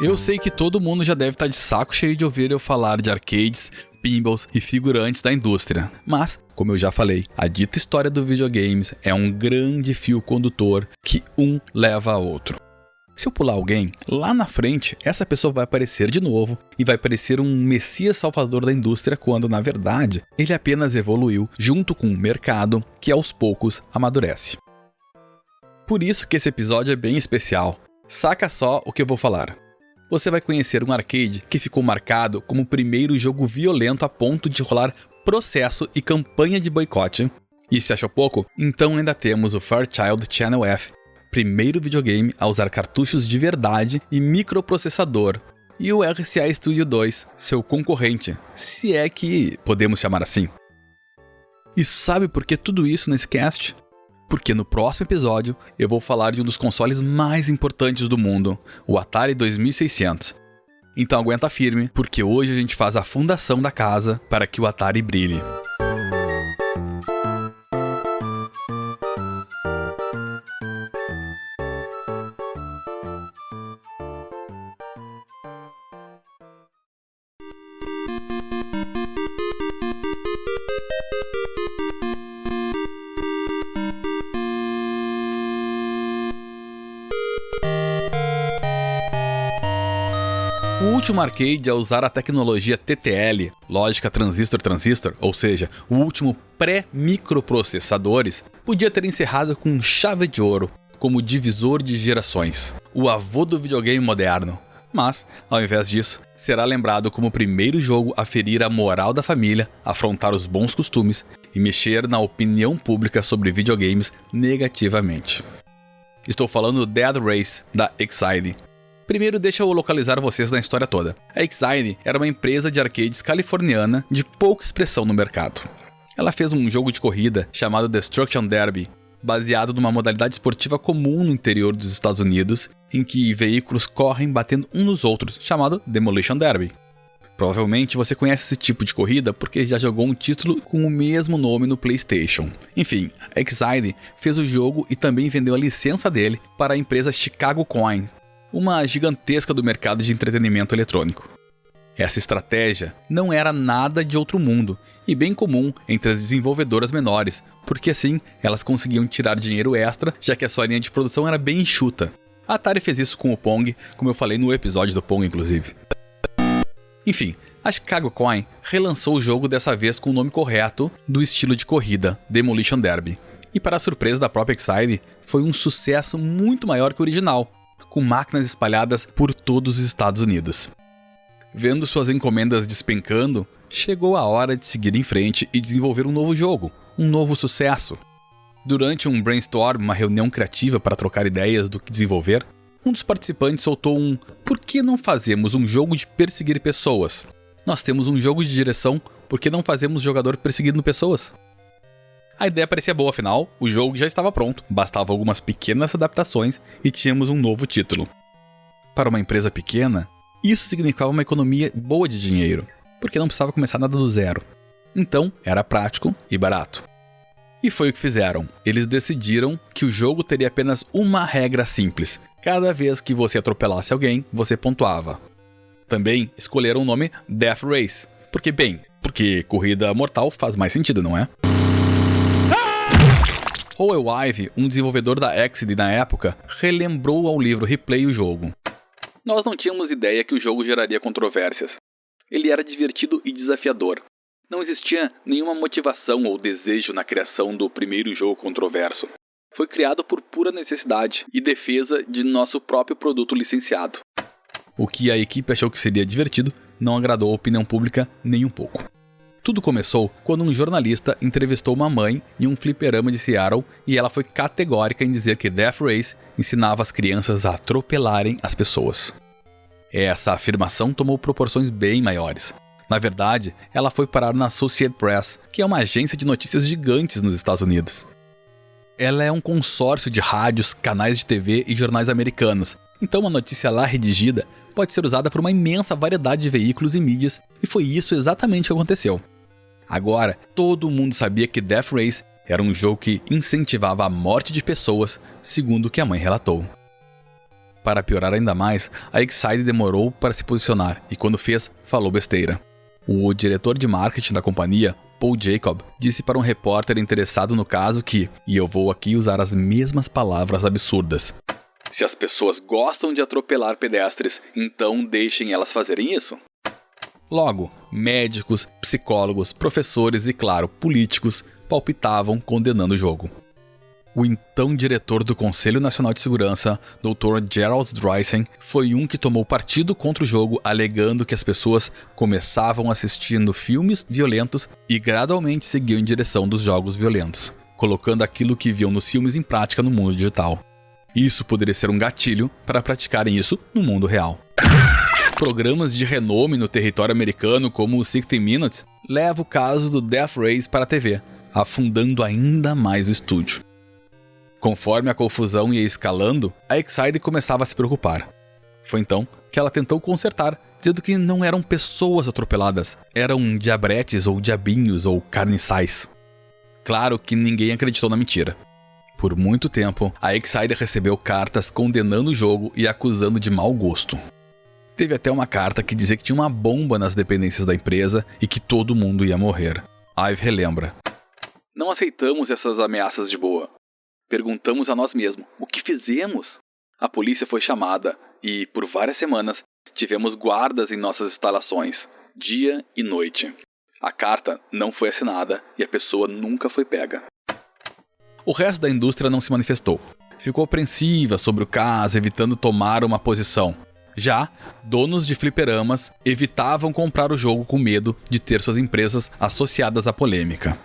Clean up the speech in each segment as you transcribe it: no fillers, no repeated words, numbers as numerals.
Eu sei que todo mundo já deve estar de saco cheio de ouvir eu falar de arcades, pinballs e figurantes da indústria. Mas, como eu já falei, a dita história dos videogames é um grande fio condutor que um leva a outro. Se eu pular alguém, lá na frente, essa pessoa vai aparecer de novo e vai parecer um messias salvador da indústria quando, na verdade, ele apenas evoluiu junto com o mercado que aos poucos amadurece. Por isso que esse episódio é bem especial. Saca só o que eu vou falar. Você vai conhecer um arcade que ficou marcado como o primeiro jogo violento a ponto de rolar processo e campanha de boicote. E se achou pouco? Então ainda temos o Fairchild Channel F, primeiro videogame a usar cartuchos de verdade e microprocessador, e o RCA Studio 2, seu concorrente, se é que podemos chamar assim. E sabe por que tudo isso nesse cast? Porque no próximo episódio eu vou falar de um dos consoles mais importantes do mundo, o Atari 2600. Então aguenta firme, porque hoje a gente faz a fundação da casa para que o Atari brilhe. O último arcade a usar a tecnologia TTL, lógica transistor-transistor, ou seja, o último pré-microprocessadores, podia ter encerrado com chave de ouro, como divisor de gerações, o avô do videogame moderno. Mas, ao invés disso, será lembrado como o primeiro jogo a ferir a moral da família, afrontar os bons costumes e mexer na opinião pública sobre videogames negativamente. Estou falando do Dead Race, da Excite. Primeiro, deixa eu localizar vocês na história toda. A Excite era uma empresa de arcades californiana de pouca expressão no mercado. Ela fez um jogo de corrida chamado Destruction Derby, baseado numa modalidade esportiva comum no interior dos Estados Unidos, em que veículos correm batendo uns nos outros, chamado Demolition Derby. Provavelmente você conhece esse tipo de corrida porque já jogou um título com o mesmo nome no PlayStation. Enfim, a Excite fez o jogo e também vendeu a licença dele para a empresa Chicago Coins, uma gigantesca do mercado de entretenimento eletrônico. Essa estratégia não era nada de outro mundo e bem comum entre as desenvolvedoras menores, porque assim elas conseguiam tirar dinheiro extra, já que a sua linha de produção era bem enxuta. A Atari fez isso com o Pong, como eu falei no episódio do Pong, inclusive. Enfim, a Chicago Coin relançou o jogo dessa vez com o nome correto do estilo de corrida, Demolition Derby. E para a surpresa da própria Excite, foi um sucesso muito maior que o original, com máquinas espalhadas por todos os Estados Unidos. Vendo suas encomendas despencando, chegou a hora de seguir em frente e desenvolver um novo jogo, um novo sucesso. Durante um brainstorm, uma reunião criativa para trocar ideias do que desenvolver, um dos participantes soltou um "Por que não fazemos um jogo de perseguir pessoas? Nós temos um jogo de direção, por que não fazemos jogador perseguindo pessoas?" A ideia parecia boa, afinal, o jogo já estava pronto, bastava algumas pequenas adaptações e tínhamos um novo título. Para uma empresa pequena, isso significava uma economia boa de dinheiro, porque não precisava começar nada do zero. Então, era prático e barato. E foi o que fizeram. Eles decidiram que o jogo teria apenas uma regra simples. Cada vez que você atropelasse alguém, você pontuava. Também escolheram o nome Death Race, porque corrida mortal faz mais sentido, não é? Howell Ive, um desenvolvedor da Excite na época, relembrou ao livro Replay o jogo. Nós não tínhamos ideia que o jogo geraria controvérsias. Ele era divertido e desafiador. Não existia nenhuma motivação ou desejo na criação do primeiro jogo controverso. Foi criado por pura necessidade e defesa de nosso próprio produto licenciado. O que a equipe achou que seria divertido não agradou a opinião pública nem um pouco. Tudo começou quando um jornalista entrevistou uma mãe em um fliperama de Seattle e ela foi categórica em dizer que Death Race ensinava as crianças a atropelarem as pessoas. Essa afirmação tomou proporções bem maiores. Na verdade, ela foi parar na Associated Press, que é uma agência de notícias gigantes nos Estados Unidos. Ela é um consórcio de rádios, canais de TV e jornais americanos, Então uma notícia lá redigida pode ser usada por uma imensa variedade de veículos e mídias, e foi isso exatamente que aconteceu. Agora, todo mundo sabia que Death Race era um jogo que incentivava a morte de pessoas, segundo o que a mãe relatou. Para piorar ainda mais, a Excite demorou para se posicionar e quando fez, falou besteira. O diretor de marketing da companhia, Paul Jacob, disse para um repórter interessado no caso que, e eu vou aqui usar as mesmas palavras absurdas: se as pessoas gostam de atropelar pedestres, então deixem elas fazerem isso. Logo, médicos, psicólogos, professores e, claro, políticos palpitavam condenando o jogo. O então diretor do Conselho Nacional de Segurança, Dr. Gerald Dreisen, foi um que tomou partido contra o jogo, alegando que as pessoas começavam assistindo filmes violentos e gradualmente seguiam em direção dos jogos violentos, colocando aquilo que viam nos filmes em prática no mundo digital. Isso poderia ser um gatilho para praticarem isso no mundo real. Programas de renome no território americano, como o 60 Minutes, levam o caso do Death Race para a TV, afundando ainda mais o estúdio. Conforme a confusão ia escalando, a Excite começava a se preocupar. Foi então que ela tentou consertar, dizendo que não eram pessoas atropeladas, eram diabretes ou diabinhos ou carniçais. Claro que ninguém acreditou na mentira. Por muito tempo, a Excite recebeu cartas condenando o jogo e acusando de mau gosto. Teve até uma carta que dizia que tinha uma bomba nas dependências da empresa e que todo mundo ia morrer. Ive relembra: não aceitamos essas ameaças de boa. Perguntamos a nós mesmos, o que fizemos? A polícia foi chamada e, por várias semanas, tivemos guardas em nossas instalações, dia e noite. A carta não foi assinada e a pessoa nunca foi pega. O resto da indústria não se manifestou. Ficou apreensiva sobre o caso, evitando tomar uma posição. Já, donos de fliperamas evitavam comprar o jogo com medo de ter suas empresas associadas à polêmica.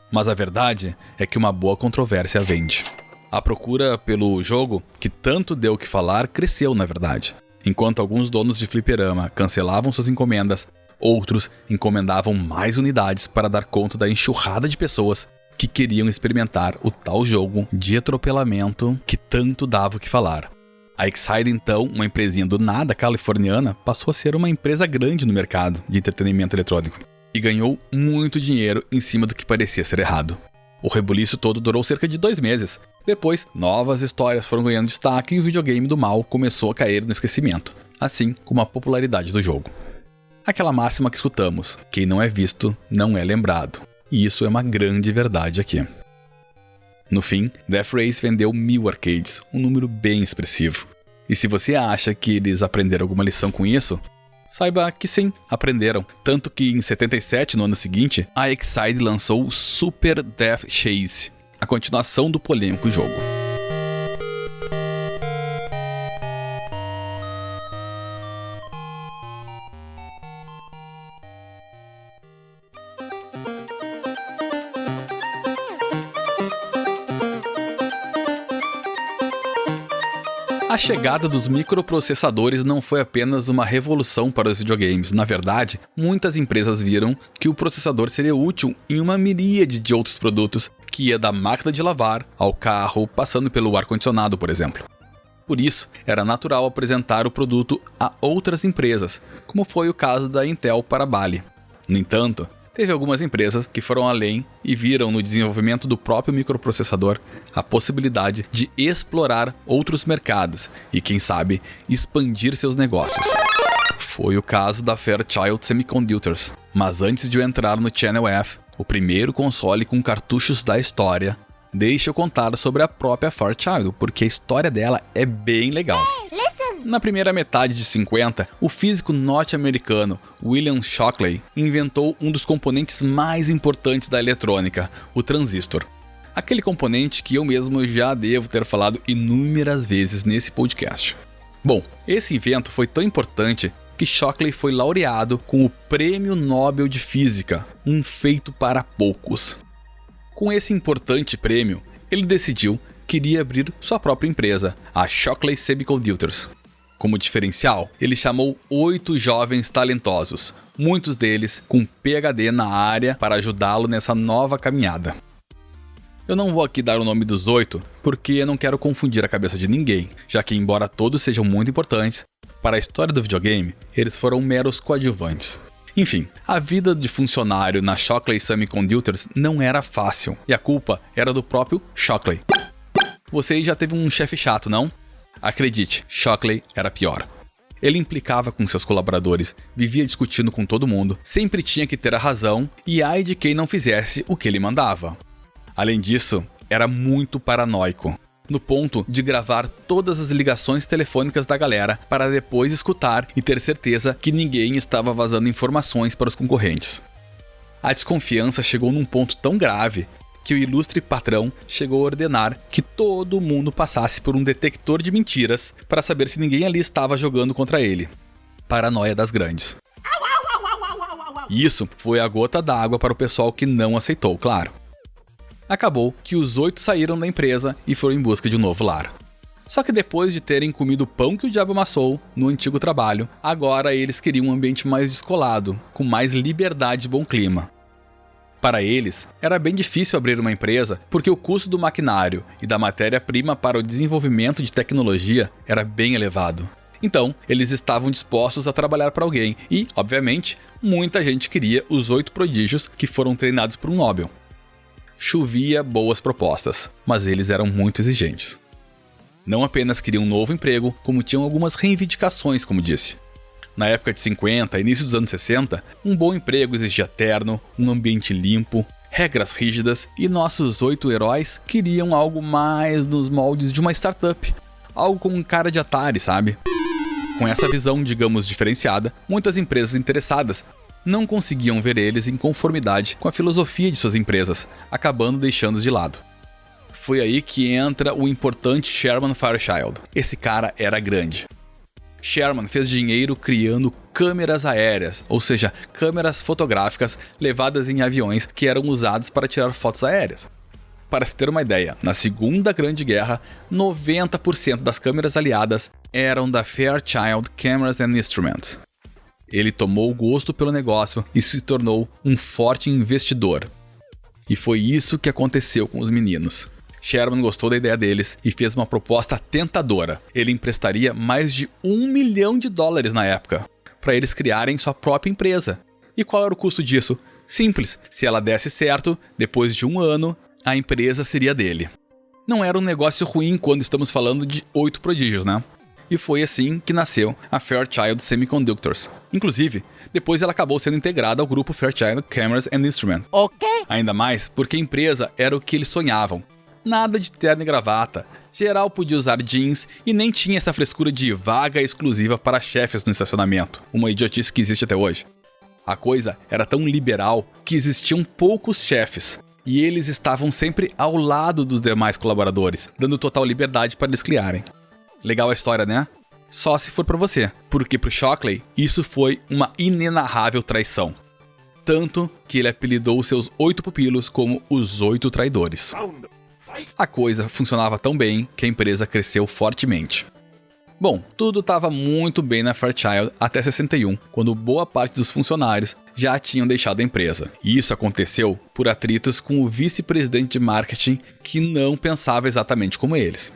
Mas a verdade é que uma boa controvérsia vende. A procura pelo jogo, que tanto deu o que falar, cresceu na verdade. Enquanto alguns donos de fliperama cancelavam suas encomendas, outros encomendavam mais unidades para dar conta da enxurrada de pessoas que queriam experimentar o tal jogo de atropelamento que tanto dava o que falar. A Excite, então, uma empresinha do nada californiana, passou a ser uma empresa grande no mercado de entretenimento eletrônico e ganhou muito dinheiro em cima do que parecia ser errado. O rebuliço todo durou cerca de 2 meses. Depois, novas histórias foram ganhando destaque e o videogame do mal começou a cair no esquecimento, assim como a popularidade do jogo. Aquela máxima que escutamos: quem não é visto, não é lembrado. E isso é uma grande verdade aqui. No fim, Death Race vendeu 1000 arcades, um número bem expressivo. E se você acha que eles aprenderam alguma lição com isso, saiba que sim, aprenderam. Tanto que em 77, no ano seguinte, a Excite lançou o Super Death Chase, a continuação do polêmico jogo. A chegada dos microprocessadores não foi apenas uma revolução para os videogames. Na verdade, muitas empresas viram que o processador seria útil em uma miríade de outros produtos, que ia da máquina de lavar ao carro, passando pelo ar-condicionado, por exemplo. Por isso, era natural apresentar o produto a outras empresas, como foi o caso da Intel para a Bally. No entanto, teve algumas empresas que foram além e viram no desenvolvimento do próprio microprocessador a possibilidade de explorar outros mercados e, quem sabe, expandir seus negócios. Foi o caso da Fairchild Semiconductors. Mas antes de eu entrar no Channel F, o primeiro console com cartuchos da história, deixa eu contar sobre a própria Fairchild, porque a história dela é bem legal. Na primeira metade de 50, o físico norte-americano William Shockley inventou um dos componentes mais importantes da eletrônica, o transistor. Aquele componente que eu mesmo já devo ter falado inúmeras vezes nesse podcast. Bom, esse invento foi tão importante que Shockley foi laureado com o Prêmio Nobel de Física, um feito para poucos. Com esse importante prêmio, ele decidiu que iria abrir sua própria empresa, a Shockley Semiconductors. Como diferencial, ele chamou 8 jovens talentosos, muitos deles com PhD na área, para ajudá-lo nessa nova caminhada. Eu não vou aqui dar o nome dos 8, porque eu não quero confundir a cabeça de ninguém, já que embora todos sejam muito importantes, para a história do videogame, eles foram meros coadjuvantes. Enfim, a vida de funcionário na Shockley Semiconductors não era fácil, e a culpa era do próprio Shockley. Você aí já teve um chefe chato, não? Acredite, Shockley era pior. Ele implicava com seus colaboradores, vivia discutindo com todo mundo, sempre tinha que ter a razão e ai de quem não fizesse o que ele mandava. Além disso, era muito paranoico, no ponto de gravar todas as ligações telefônicas da galera para depois escutar e ter certeza que ninguém estava vazando informações para os concorrentes. A desconfiança chegou num ponto tão grave que o ilustre patrão chegou a ordenar que todo mundo passasse por um detector de mentiras para saber se ninguém ali estava jogando contra ele. Paranoia das grandes. E isso foi a gota d'água para o pessoal que não aceitou, claro. Acabou que os 8 saíram da empresa e foram em busca de um novo lar. Só que depois de terem comido o pão que o diabo amassou no antigo trabalho, agora eles queriam um ambiente mais descolado, com mais liberdade e bom clima. Para eles, era bem difícil abrir uma empresa porque o custo do maquinário e da matéria-prima para o desenvolvimento de tecnologia era bem elevado. Então, eles estavam dispostos a trabalhar para alguém e, obviamente, muita gente queria os 8 prodígios que foram treinados por um Nobel. Chovia boas propostas, mas eles eram muito exigentes. Não apenas queriam um novo emprego, como tinham algumas reivindicações, como disse. Na época de 50 e início dos anos 60, um bom emprego exigia terno, um ambiente limpo, regras rígidas e nossos 8 heróis queriam algo mais nos moldes de uma startup, algo com cara de Atari, sabe? Com essa visão, digamos, diferenciada, muitas empresas interessadas não conseguiam ver eles em conformidade com a filosofia de suas empresas, acabando deixando-os de lado. Foi aí que entra o importante Sherman Fairchild. Esse cara era grande. Sherman fez dinheiro criando câmeras aéreas, ou seja, câmeras fotográficas levadas em aviões que eram usados para tirar fotos aéreas. Para se ter uma ideia, na Segunda Grande Guerra, 90% das câmeras aliadas eram da Fairchild Cameras and Instruments. Ele tomou gosto pelo negócio e se tornou um forte investidor. E foi isso que aconteceu com os meninos. Sherman gostou da ideia deles e fez uma proposta tentadora. Ele emprestaria mais de $1 milhão na época, para eles criarem sua própria empresa. E qual era o custo disso? Simples, se ela desse certo, depois de 1 ano, a empresa seria dele. Não era um negócio ruim quando estamos falando de 8 prodígios, né? E foi assim que nasceu a Fairchild Semiconductors. Inclusive, depois ela acabou sendo integrada ao grupo Fairchild Cameras and Instruments. Ainda mais porque a empresa era o que eles sonhavam. Nada de terno e gravata, geral podia usar jeans e nem tinha essa frescura de vaga exclusiva para chefes no estacionamento, uma idiotice que existe até hoje. A coisa era tão liberal que existiam poucos chefes, e eles estavam sempre ao lado dos demais colaboradores, dando total liberdade para eles criarem. Legal a história, né? Só se for pra você, porque pro Shockley isso foi uma inenarrável traição. Tanto que ele apelidou seus 8 pupilos como os 8 traidores. A coisa funcionava tão bem que a empresa cresceu fortemente. Bom, tudo estava muito bem na Fairchild até 61, quando boa parte dos funcionários já tinham deixado a empresa. E isso aconteceu por atritos com o vice-presidente de marketing que não pensava exatamente como eles.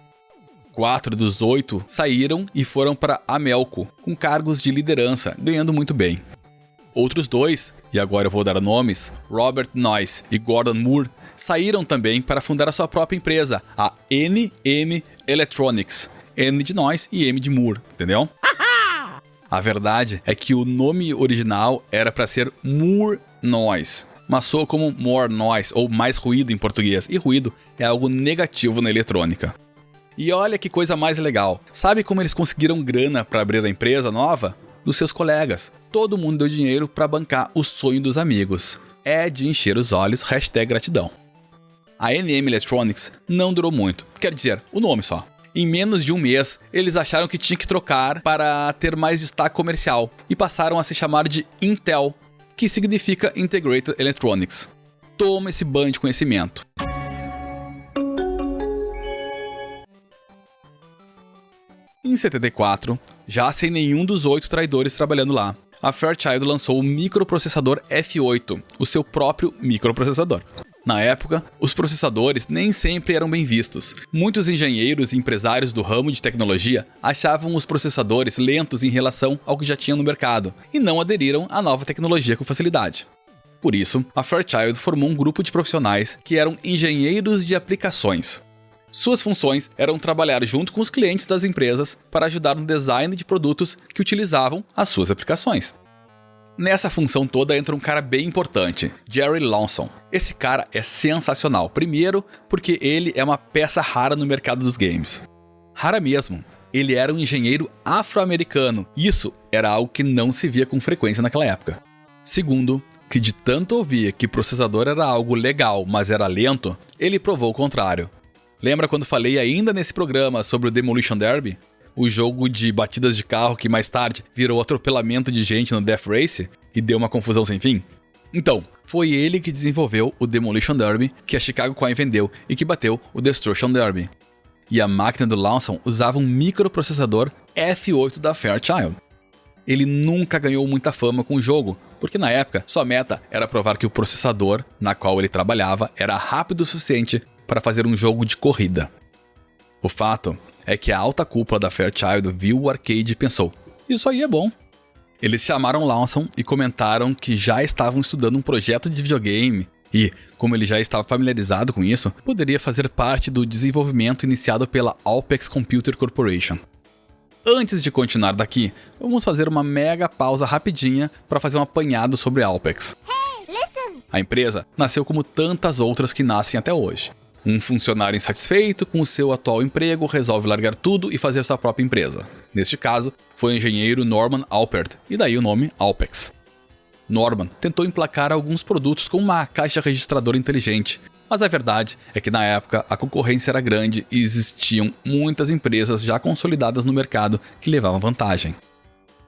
4 dos 8 saíram e foram para Amelco, com cargos de liderança, ganhando muito bem. Outros 2, e agora eu vou dar nomes, Robert Noyce e Gordon Moore, saíram também para fundar a sua própria empresa, a NM Electronics. N de Noyce e M de Moore, entendeu? A verdade é que o nome original era para ser Moore Noise, mas soa como more noise, ou mais ruído em português, e ruído é algo negativo na eletrônica. E olha que coisa mais legal, sabe como eles conseguiram grana para abrir a empresa nova? Dos seus colegas. Todo mundo deu dinheiro para bancar o sonho dos amigos. É de encher os olhos, #gratidão. A NM Electronics não durou muito, quer dizer, o nome só. Em menos de um mês, eles acharam que tinha que trocar para ter mais destaque comercial e passaram a se chamar de Intel, que significa Integrated Electronics. Toma esse banho de conhecimento. Em 74, já sem nenhum dos 8 traidores trabalhando lá, a Fairchild lançou o microprocessador F8, o seu próprio microprocessador. Na época, os processadores nem sempre eram bem vistos. Muitos engenheiros e empresários do ramo de tecnologia achavam os processadores lentos em relação ao que já tinham no mercado e não aderiram à nova tecnologia com facilidade. Por isso, a Fairchild formou um grupo de profissionais que eram engenheiros de aplicações. Suas funções eram trabalhar junto com os clientes das empresas para ajudar no design de produtos que utilizavam as suas aplicações. Nessa função toda entra um cara bem importante, Jerry Lawson. Esse cara é sensacional, primeiro porque ele é uma peça rara no mercado dos games. Rara mesmo. Ele era um engenheiro afro-americano. Isso era algo que não se via com frequência naquela época. Segundo, que de tanto ouvir que processador era algo legal, mas era lento, ele provou o contrário. Lembra quando falei ainda nesse programa sobre o Demolition Derby? O jogo de batidas de carro que mais tarde virou atropelamento de gente no Death Race e deu uma confusão sem fim? Então, foi ele que desenvolveu o Demolition Derby, que a Chicago Coin vendeu e que bateu o Destruction Derby. E a máquina do Lawson usava um microprocessador F8 da Fairchild. Ele nunca ganhou muita fama com o jogo, porque na época sua meta era provar que o processador na qual ele trabalhava era rápido o suficiente para fazer um jogo de corrida. O fato é que a alta cúpula da Fairchild viu o arcade e pensou, isso aí é bom. Eles chamaram Lawson e comentaram que já estavam estudando um projeto de videogame e, como ele já estava familiarizado com isso, poderia fazer parte do desenvolvimento iniciado pela Alpex Computer Corporation. Antes de continuar daqui, vamos fazer uma mega pausa rapidinha para fazer um apanhado sobre a Alpex. A empresa nasceu como tantas outras que nascem até hoje. Um funcionário insatisfeito com o seu atual emprego resolve largar tudo e fazer sua própria empresa. Neste caso, foi o engenheiro Norman Alpert, e daí o nome Alpex. Norman tentou emplacar alguns produtos com uma caixa registradora inteligente, mas a verdade é que na época a concorrência era grande e existiam muitas empresas já consolidadas no mercado que levavam vantagem.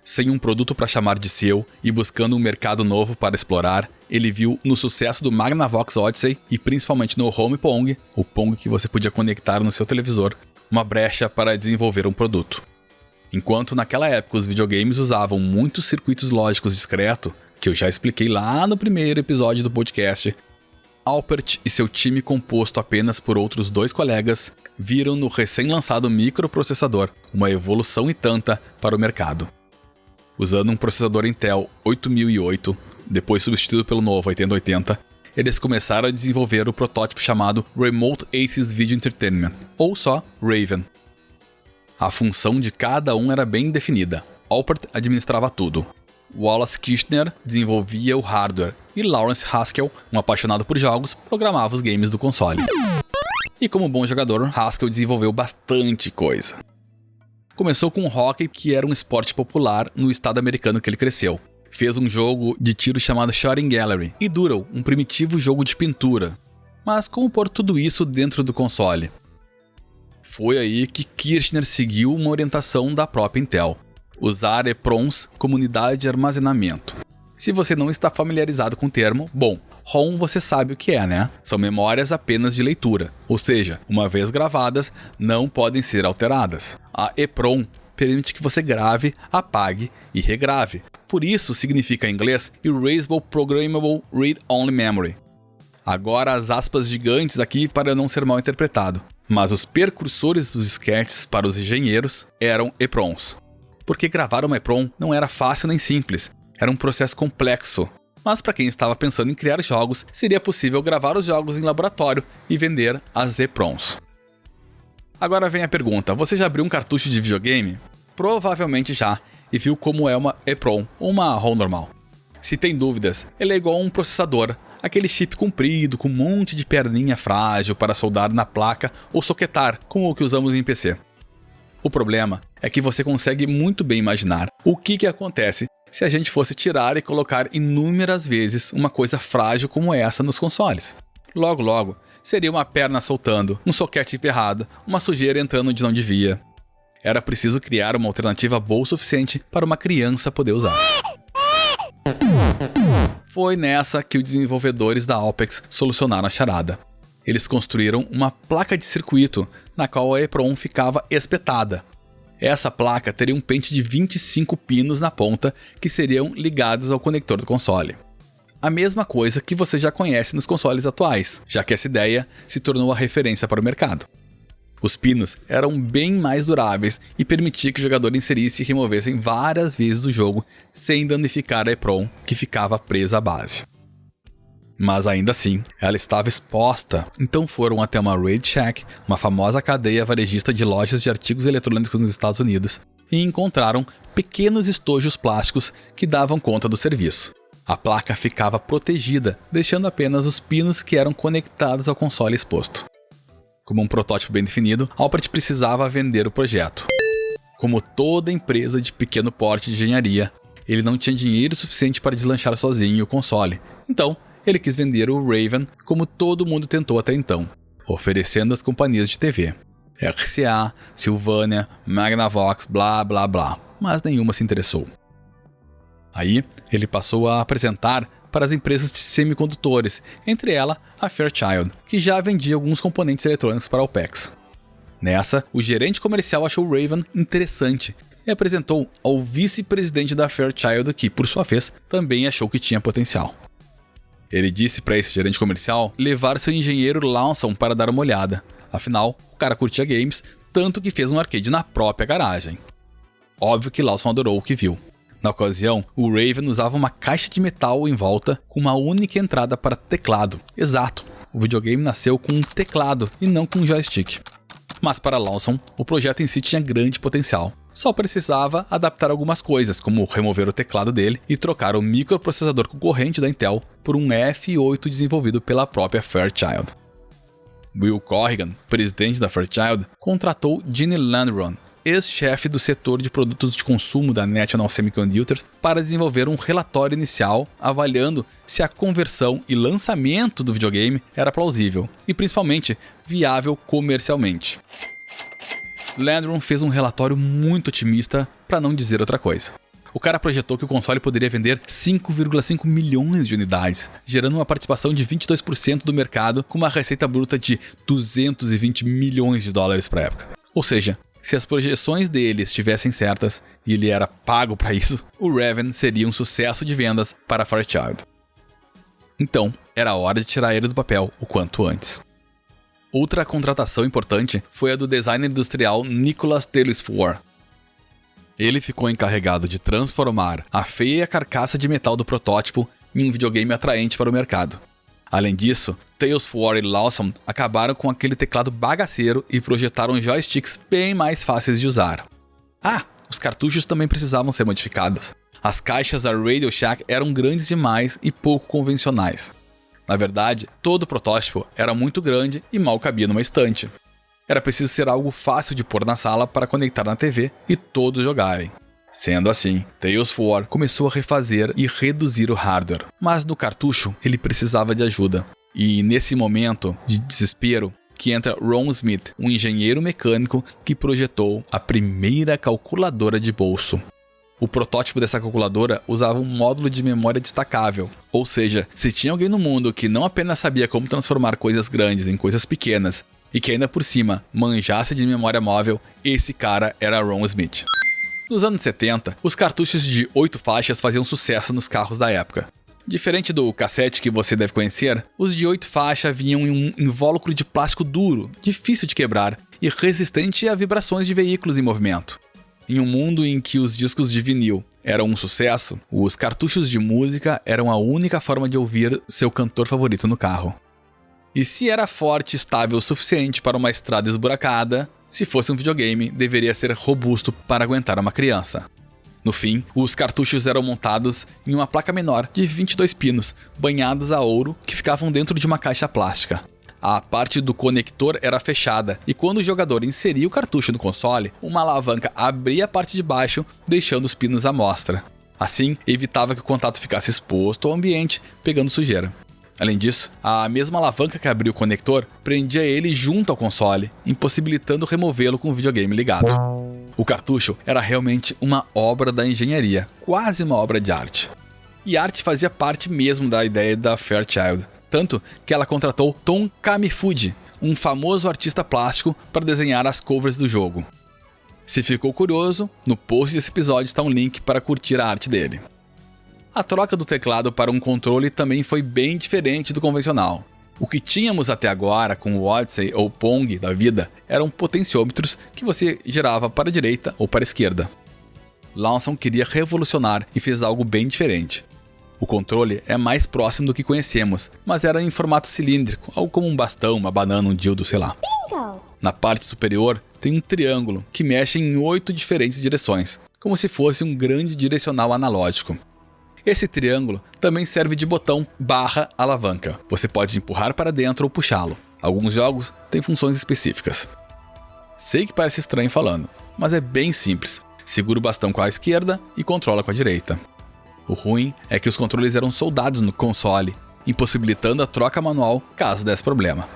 Sem um produto para chamar de seu e buscando um mercado novo para explorar, ele viu no sucesso do Magnavox Odyssey e principalmente no Home Pong, o Pong que você podia conectar no seu televisor, uma brecha para desenvolver um produto. Enquanto naquela época os videogames usavam muitos circuitos lógicos discretos, que eu já expliquei lá no primeiro episódio do podcast, Alpert e seu time composto apenas por outros 2 colegas viram no recém-lançado microprocessador uma evolução e tanta para o mercado. Usando um processador Intel 8008, depois substituído pelo novo 8080, eles começaram a desenvolver o protótipo chamado Remote Aces Video Entertainment, ou só Raven. A função de cada um era bem definida. Alpert administrava tudo. Wallace Kirchner desenvolvia o hardware e Lawrence Haskell, um apaixonado por jogos, programava os games do console. E como bom jogador, Haskell desenvolveu bastante coisa. Começou com o hockey, que era um esporte popular no estado americano que ele cresceu. Fez um jogo de tiro chamado Shooting Gallery e Doodle, um primitivo jogo de pintura. Mas como pôr tudo isso dentro do console? Foi aí que Kirchner seguiu uma orientação da própria Intel: usar EPROMs como unidade de armazenamento. Se você não está familiarizado com o termo, bom, ROM você sabe o que é, né? São memórias apenas de leitura, ou seja, uma vez gravadas, não podem ser alteradas. A EPROM permite que você grave, apague e regrave. Por isso significa em inglês Erasable Programmable Read-Only Memory. Agora as aspas gigantes aqui para não ser mal interpretado. Mas os precursores dos disquetes para os engenheiros eram EPROMs. Porque gravar uma EPROM não era fácil nem simples, era um processo complexo. Mas para quem estava pensando em criar jogos, seria possível gravar os jogos em laboratório e vender as EPROMs. Agora vem a pergunta, você já abriu um cartucho de videogame? Provavelmente já, e viu como é uma EPROM ou uma ROM normal. Se tem dúvidas, ele é igual a um processador, aquele chip comprido com um monte de perninha frágil para soldar na placa ou soquetar, como o que usamos em PC. O problema é que você consegue muito bem imaginar o que acontece se a gente fosse tirar e colocar inúmeras vezes uma coisa frágil como essa nos consoles. Logo, seria uma perna soltando, um soquete emperrado, uma sujeira entrando onde não devia. Era preciso criar uma alternativa boa o suficiente para uma criança poder usar. Foi nessa que os desenvolvedores da Alpex solucionaram a charada. Eles construíram uma placa de circuito na qual a EPROM ficava espetada. Essa placa teria um pente de 25 pinos na ponta que seriam ligados ao conector do console. a mesma coisa que você já conhece nos consoles atuais, já que essa ideia se tornou a referência para o mercado. Os pinos eram bem mais duráveis e permitia que o jogador inserisse e removessem várias vezes o jogo sem danificar a EEPROM que ficava presa à base. Mas ainda assim, ela estava exposta, então foram até uma Radio Shack, uma famosa cadeia varejista de lojas de artigos eletrônicos nos Estados Unidos, e encontraram pequenos estojos plásticos que davam conta do serviço. A placa ficava protegida, deixando apenas os pinos que eram conectados ao console exposto. Como um protótipo bem definido, Alpert precisava vender o projeto. Como toda empresa de pequeno porte de engenharia, ele não tinha dinheiro suficiente para deslanchar sozinho o console, então ele quis vender o Raven como todo mundo tentou até então, oferecendo às companhias de TV. RCA, Sylvania, Magnavox, blá blá blá, mas nenhuma se interessou. Aí, ele passou a apresentar para as empresas de semicondutores, entre elas a Fairchild, que já vendia alguns componentes eletrônicos para a OPEX. Nessa, o gerente comercial achou o Raven interessante e apresentou ao vice-presidente da Fairchild, que, por sua vez, também achou que tinha potencial. Ele disse para esse gerente comercial levar seu engenheiro Lawson para dar uma olhada. Afinal, o cara curtia games, tanto que fez um arcade na própria garagem. Óbvio que Lawson adorou o que viu. Na ocasião, o Raven usava uma caixa de metal em volta com uma única entrada para teclado. Exato, o videogame nasceu com um teclado e não com um joystick. Mas para Lawson, o projeto em si tinha grande potencial. Só precisava adaptar algumas coisas, como remover o teclado dele e trocar o microprocessador concorrente da Intel por um F8 desenvolvido pela própria Fairchild. Will Corrigan, presidente da Fairchild, contratou Gene Landron, ex-chefe do setor de produtos de consumo da National Semiconductor, para desenvolver um relatório inicial avaliando se a conversão e lançamento do videogame era plausível e, principalmente, viável comercialmente. Landron fez um relatório muito otimista, para não dizer outra coisa. O cara projetou que o console poderia vender 5,5 milhões de unidades, gerando uma participação de 22% do mercado com uma receita bruta de 220 milhões de dólares para a época. Ou seja, se as projeções dele estivessem certas e ele era pago para isso, o Raven seria um sucesso de vendas para a Fairchild. Então, era hora de tirar ele do papel o quanto antes. Outra contratação importante foi a do designer industrial Nicholas Telesphore. Ele ficou encarregado de transformar a feia carcaça de metal do protótipo em um videogame atraente para o mercado. Além disso, Telesphore e Lawson acabaram com aquele teclado bagaceiro e projetaram joysticks bem mais fáceis de usar. Ah, os cartuchos também precisavam ser modificados. As caixas da Radio Shack eram grandes demais e pouco convencionais. Na verdade, todo o protótipo era muito grande e mal cabia numa estante. Era preciso ser algo fácil de pôr na sala para conectar na TV e todos jogarem. Sendo assim, Telesphore começou a refazer e reduzir o hardware, mas no cartucho ele precisava de ajuda. E nesse momento de desespero que entra Ron Smith, um engenheiro mecânico que projetou a primeira calculadora de bolso. O protótipo dessa calculadora usava um módulo de memória destacável, ou seja, se tinha alguém no mundo que não apenas sabia como transformar coisas grandes em coisas pequenas, e que ainda por cima manjasse de memória móvel, esse cara era Ron Smith. Nos anos 70, os cartuchos de 8 faixas faziam sucesso nos carros da época. Diferente do cassete que você deve conhecer, os de 8 faixas vinham em um invólucro de plástico duro, difícil de quebrar e resistente a vibrações de veículos em movimento. Em um mundo em que os discos de vinil eram um sucesso, os cartuchos de música eram a única forma de ouvir seu cantor favorito no carro. E se era forte e estável o suficiente para uma estrada esburacada, se fosse um videogame, deveria ser robusto para aguentar uma criança. No fim, os cartuchos eram montados em uma placa menor de 22 pinos, banhados a ouro, que ficavam dentro de uma caixa plástica. A parte do conector era fechada, e quando o jogador inseria o cartucho no console, uma alavanca abria a parte de baixo, deixando os pinos à mostra. Assim, evitava que o contato ficasse exposto ao ambiente, pegando sujeira. Além disso, a mesma alavanca que abria o conector prendia ele junto ao console, impossibilitando removê-lo com o videogame ligado. O cartucho era realmente uma obra da engenharia, quase uma obra de arte. E arte fazia parte mesmo da ideia da Fairchild, tanto que ela contratou Tom Kamifuji, um famoso artista plástico, para desenhar as covers do jogo. Se ficou curioso, no post desse episódio está um link para curtir a arte dele. A troca do teclado para um controle também foi bem diferente do convencional. O que tínhamos até agora com o Odyssey ou Pong da vida eram potenciômetros que você girava para a direita ou para a esquerda. Lawson queria revolucionar e fez algo bem diferente. O controle é mais próximo do que conhecemos, mas era em formato cilíndrico, algo como um bastão, uma banana, um dildo, sei lá. Bingo! Na parte superior tem um triângulo que mexe em 8 diferentes direções, como se fosse um grande direcional analógico. Esse triângulo também serve de botão / alavanca. Você pode empurrar para dentro ou puxá-lo. Alguns jogos têm funções específicas. Sei que parece estranho falando, mas é bem simples. Segura o bastão com a esquerda e controla com a direita. O ruim é que os controles eram soldados no console, impossibilitando a troca manual caso desse problema.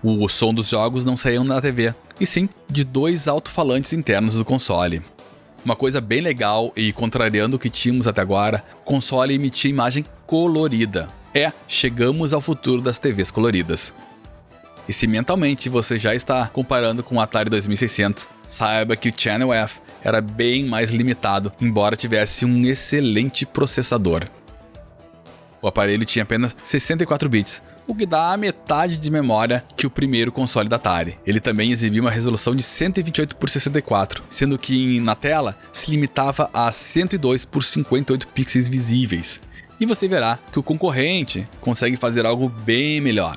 O som dos jogos não saía da TV, e sim de 2 alto-falantes internos do console. Uma coisa bem legal e contrariando o que tínhamos até agora, o console emitia imagem colorida. Chegamos ao futuro das TVs coloridas. E se mentalmente você já está comparando com o Atari 2600, saiba que o Channel F era bem mais limitado, embora tivesse um excelente processador. O aparelho tinha apenas 64 bits, o que dá a metade de memória que o primeiro console da Atari. Ele também exibia uma resolução de 128 por 64, sendo que na tela se limitava a 102 por 58 pixels visíveis. E você verá que o concorrente consegue fazer algo bem melhor.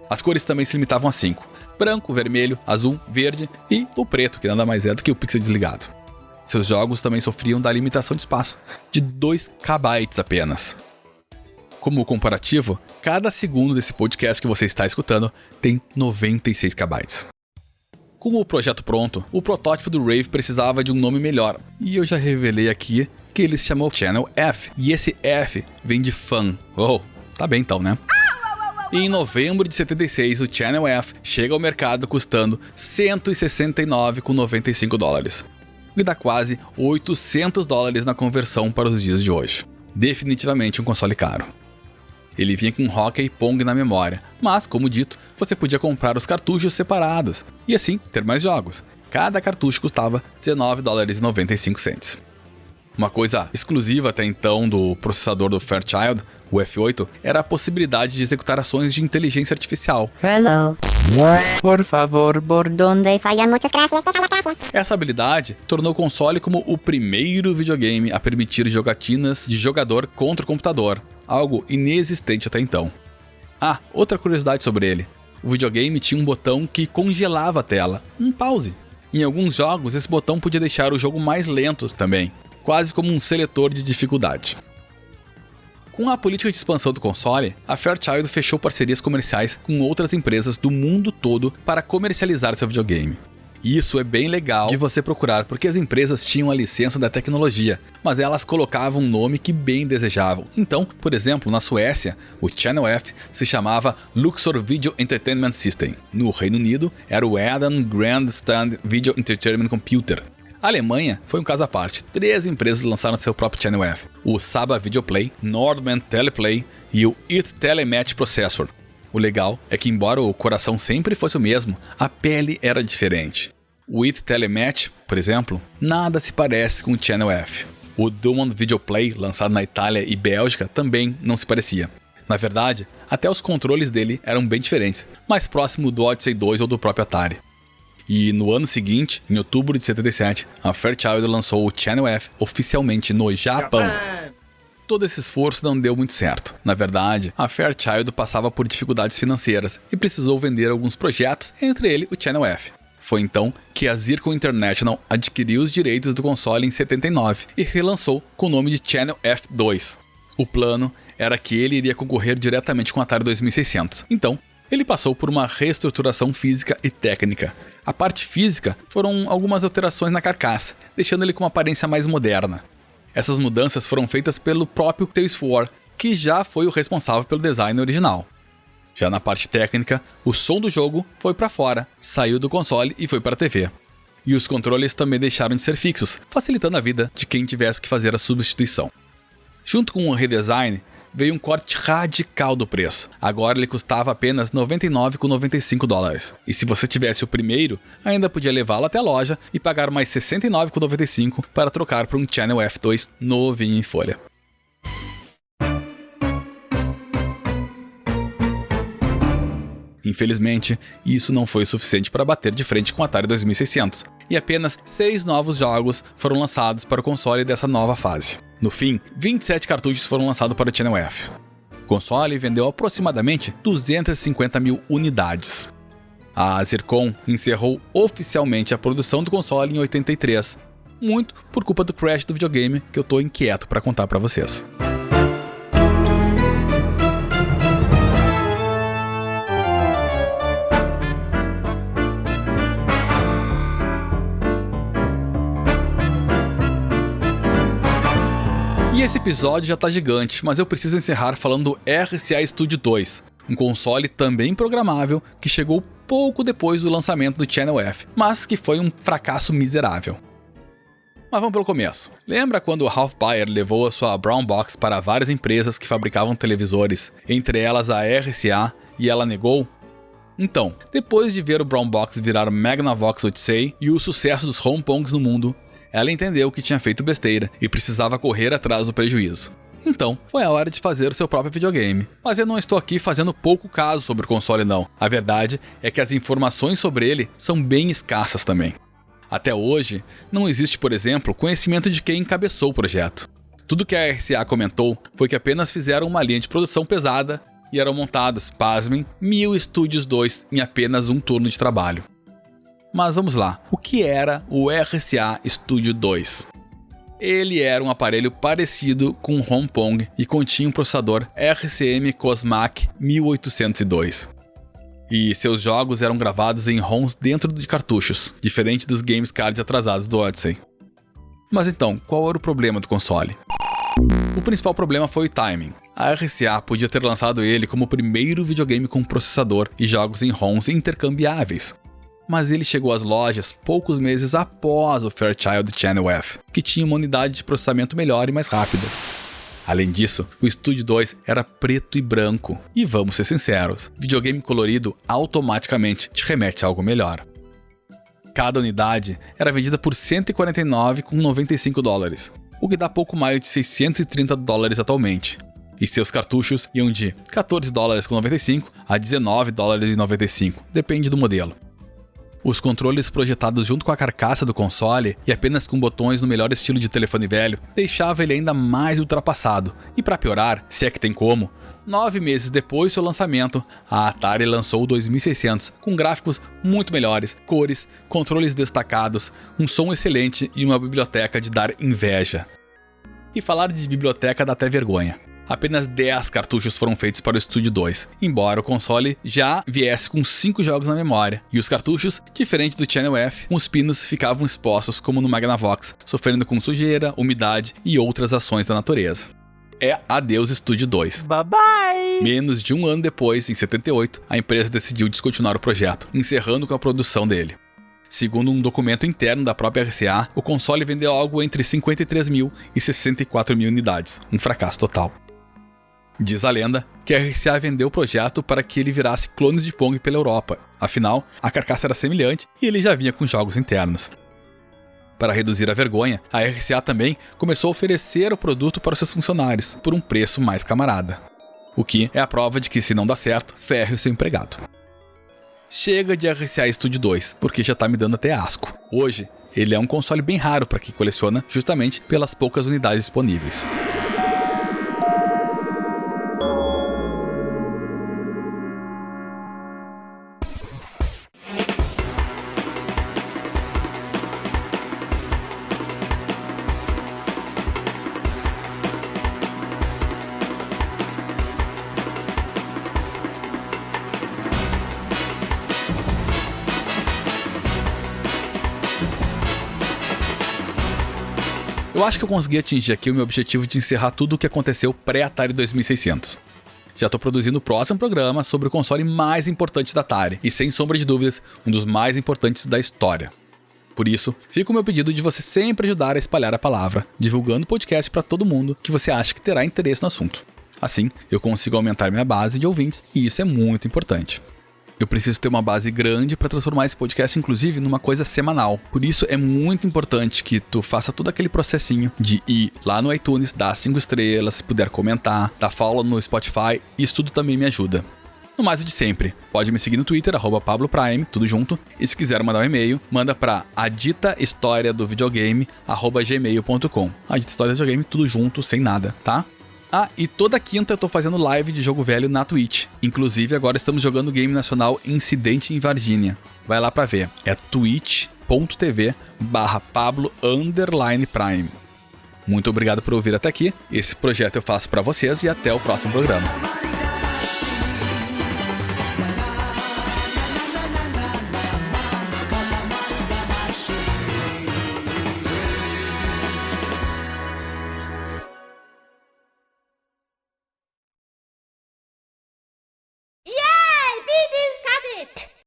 As cores também se limitavam a 5: branco, vermelho, azul, verde e o preto, que nada mais é do que o pixel desligado. Seus jogos também sofriam da limitação de espaço, de 2 KB apenas. Como comparativo, cada segundo desse podcast que você está escutando tem 96 KB. Com o projeto pronto, o protótipo do Rave precisava de um nome melhor, e eu já revelei aqui que ele se chamou Channel F, e esse F vem de Fun. Oh, tá bem então, né? E em novembro de 76, o Channel F chega ao mercado custando $169,95, o que dá quase $800 na conversão para os dias de hoje. Definitivamente um console caro. Ele vinha com Hockey e Pong na memória, mas, como dito, você podia comprar os cartuchos separados e assim ter mais jogos. Cada cartucho custava $19,95. Uma coisa exclusiva até então do processador do Fairchild, o F8, era a possibilidade de executar ações de inteligência artificial. Hello. Por favor, por donde falla? Muchas gracias. Essa habilidade tornou o console como o primeiro videogame a permitir jogatinas de jogador contra o computador, algo inexistente até então. Outra curiosidade sobre ele. O videogame tinha um botão que congelava a tela, um pause. Em alguns jogos, esse botão podia deixar o jogo mais lento também, quase como um seletor de dificuldade. Com a política de expansão do console, a Fairchild fechou parcerias comerciais com outras empresas do mundo todo para comercializar seu videogame. E isso é bem legal de você procurar, porque as empresas tinham a licença da tecnologia, mas elas colocavam um nome que bem desejavam. Então, por exemplo, na Suécia, o Channel F se chamava Luxor Video Entertainment System. No Reino Unido, era o Eden Grandstand Video Entertainment Computer. A Alemanha foi um caso à parte. 3 empresas lançaram seu próprio Channel F: o Saba Videoplay, Nordman Teleplay e o IT Telematch Processor. O legal é que, embora o coração sempre fosse o mesmo, a pele era diferente. O IT Telematch, por exemplo, nada se parece com o Channel F. O Dumont Videoplay, lançado na Itália e Bélgica, também não se parecia. Na verdade, até os controles dele eram bem diferentes, mais próximo do Odyssey 2 ou do próprio Atari. E no ano seguinte, em outubro de 77, a Fairchild lançou o Channel F oficialmente no Japão. Todo esse esforço não deu muito certo. Na verdade, a Fairchild passava por dificuldades financeiras e precisou vender alguns projetos, entre eles o Channel F. Foi então que a Zircon International adquiriu os direitos do console em 79 e relançou com o nome de Channel F2. O plano era que ele iria concorrer diretamente com o Atari 2600. Então, ele passou por uma reestruturação física e técnica. A parte física foram algumas alterações na carcaça, deixando ele com uma aparência mais moderna. Essas mudanças foram feitas pelo próprio Tales of War, que já foi o responsável pelo design original. Já na parte técnica, o som do jogo foi para fora, saiu do console e foi para a TV. E os controles também deixaram de ser fixos, facilitando a vida de quem tivesse que fazer a substituição. Junto com o redesign, veio um corte radical do preço. Agora ele custava apenas $99,95. E se você tivesse o primeiro, ainda podia levá-lo até a loja e pagar mais $69,95 para trocar por um Channel F2 novinho em folha. Infelizmente, isso não foi suficiente para bater de frente com o Atari 2600, e apenas 6 novos jogos foram lançados para o console dessa nova fase. No fim, 27 cartuchos foram lançados para o Channel F. O console vendeu aproximadamente 250 mil unidades. A Zircon encerrou oficialmente a produção do console em 83, muito por culpa do crash do videogame que eu tô inquieto para contar para vocês. E esse episódio já tá gigante, mas eu preciso encerrar falando do RCA Studio 2, um console também programável que chegou pouco depois do lançamento do Channel F, mas que foi um fracasso miserável. Mas vamos pelo começo. Lembra quando o Ralph Baer levou a sua Brown Box para várias empresas que fabricavam televisores, entre elas a RCA, e ela negou? Então, depois de ver o Brown Box virar o Magnavox Odyssey e o sucesso dos Home Pongs no mundo, ela entendeu que tinha feito besteira e precisava correr atrás do prejuízo. Então, foi a hora de fazer o seu próprio videogame. Mas eu não estou aqui fazendo pouco caso sobre o console não. A verdade é que as informações sobre ele são bem escassas também. Até hoje, não existe, por exemplo, conhecimento de quem encabeçou o projeto. Tudo que a RCA comentou foi que apenas fizeram uma linha de produção pesada e eram montados, pasmem, 1000 Studios 2 em apenas um turno de trabalho. Mas vamos lá, o que era o RCA Studio 2? Ele era um aparelho parecido com o Home Pong e continha um processador RCM Cosmac 1802. E seus jogos eram gravados em ROMs dentro de cartuchos, diferente dos games cards atrasados do Odyssey. Mas então, qual era o problema do console? O principal problema foi o timing. A RCA podia ter lançado ele como o primeiro videogame com processador e jogos em ROMs intercambiáveis. Mas ele chegou às lojas poucos meses após o Fairchild Channel F, que tinha uma unidade de processamento melhor e mais rápida. Além disso, o Studio 2 era preto e branco. E vamos ser sinceros, videogame colorido automaticamente te remete a algo melhor. Cada unidade era vendida por $149,95, o que dá pouco mais de $630 atualmente. E seus cartuchos iam de $14,95 a $19,95, depende do modelo. Os controles projetados junto com a carcaça do console e apenas com botões no melhor estilo de telefone velho deixava ele ainda mais ultrapassado. E para piorar, se é que tem como, 9 meses depois do seu lançamento, a Atari lançou o 2600 com gráficos muito melhores, cores, controles destacados, um som excelente e uma biblioteca de dar inveja. E falar de biblioteca dá até vergonha. Apenas 10 cartuchos foram feitos para o Studio 2, embora o console já viesse com 5 jogos na memória, e os cartuchos, diferente do Channel F, os pinos ficavam expostos como no Magnavox, sofrendo com sujeira, umidade e outras ações da natureza. É adeus Studio 2. Bye bye! Menos de um ano depois, em 78, a empresa decidiu descontinuar o projeto, encerrando com a produção dele. Segundo um documento interno da própria RCA, o console vendeu algo entre 53 mil e 64 mil unidades, um fracasso total. Diz a lenda que a RCA vendeu o projeto para que ele virasse clones de Pong pela Europa, afinal, a carcaça era semelhante e ele já vinha com jogos internos. Para reduzir a vergonha, a RCA também começou a oferecer o produto para os seus funcionários, por um preço mais camarada. O que é a prova de que se não dá certo, ferre o seu empregado. Chega de RCA Studio 2, porque já tá me dando até asco. Hoje, ele é um console bem raro para quem coleciona, justamente pelas poucas unidades disponíveis. Eu acho que eu consegui atingir aqui o meu objetivo de encerrar tudo o que aconteceu pré-Atari 2600. Já estou produzindo o próximo programa sobre o console mais importante da Atari, e sem sombra de dúvidas, um dos mais importantes da história. Por isso, fica o meu pedido de você sempre ajudar a espalhar a palavra, divulgando o podcast para todo mundo que você acha que terá interesse no assunto. Assim, eu consigo aumentar minha base de ouvintes, e isso é muito importante. Eu preciso ter uma base grande para transformar esse podcast, inclusive, numa coisa semanal. Por isso, é muito importante que tu faça todo aquele processinho de ir lá no iTunes, dar 5 estrelas, se puder comentar, dar follow no Spotify. Isso tudo também me ajuda. No mais, o de sempre, pode me seguir no Twitter, @PabloPrime, tudo junto. E se quiser mandar um e-mail, manda pra aditahistoriadovideogame@gmail.com. Adita História do Videogame, tudo junto, sem nada, tá? Ah, e toda quinta eu tô fazendo live de jogo velho na Twitch. Inclusive, agora estamos jogando o game nacional Incidente em Varginha. Vai lá pra ver. É twitch.tv/Pablo_Prime. Muito obrigado por ouvir até aqui. Esse projeto eu faço pra vocês e até o próximo programa.